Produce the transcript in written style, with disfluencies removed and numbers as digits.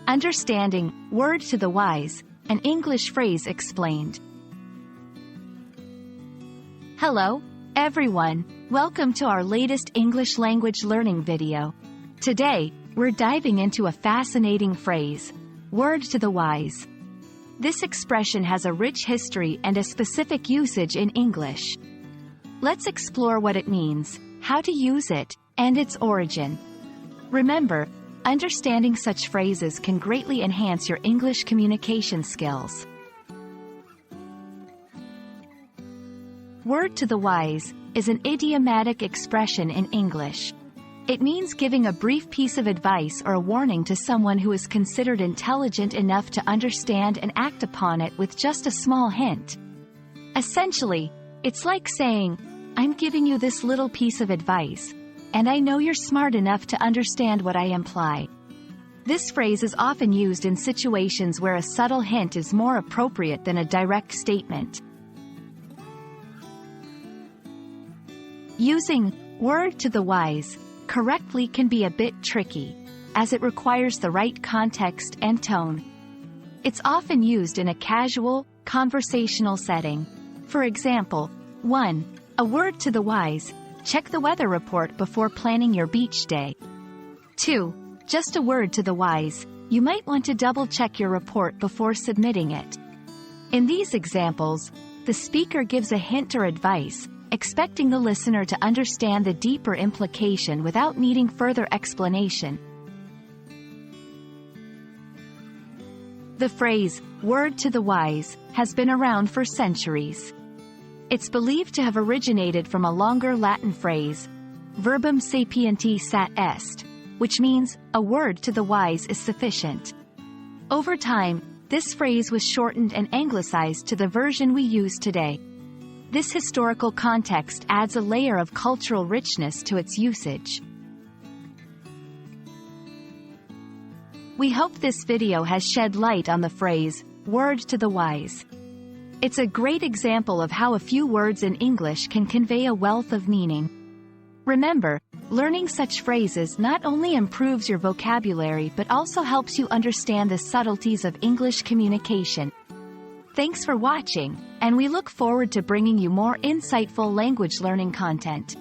Understanding Word to the Wise, an English phrase explained. Hello, everyone. Welcome to our latest English language learning video. Today, we're diving into a fascinating phrase, word to the wise. This expression has a rich history and a specific usage in English. Let's explore what it means, how to use it, and its origin. Remember, understanding such phrases can greatly enhance your English communication skills. Word to the wise is an idiomatic expression in English. It means giving a brief piece of advice or a warning to someone who is considered intelligent enough to understand and act upon it with just a small hint. Essentially, it's like saying, "I'm giving you this little piece of advice, and I know you're smart enough to understand what I imply." This phrase is often used in situations where a subtle hint is more appropriate than a direct statement. Using word to the wise correctly can be a bit tricky, as it requires the right context and tone. It's often used in a casual, conversational setting. For example, 1. A word to the wise, check the weather report before planning your beach day. 2. Just a word to the wise, you might want to double-check your report before submitting it. In these examples, the speaker gives a hint or advice, expecting the listener to understand the deeper implication without needing further explanation. The phrase, word to the wise, has been around for centuries. It's believed to have originated from a longer Latin phrase, verbum sapienti sat est, which means, a word to the wise is sufficient. Over time, this phrase was shortened and anglicized to the version we use today. This historical context adds a layer of cultural richness to its usage. We hope this video has shed light on the phrase, word to the wise. It's a great example of how a few words in English can convey a wealth of meaning. Remember, learning such phrases not only improves your vocabulary but also helps you understand the subtleties of English communication. Thanks for watching, and we look forward to bringing you more insightful language learning content.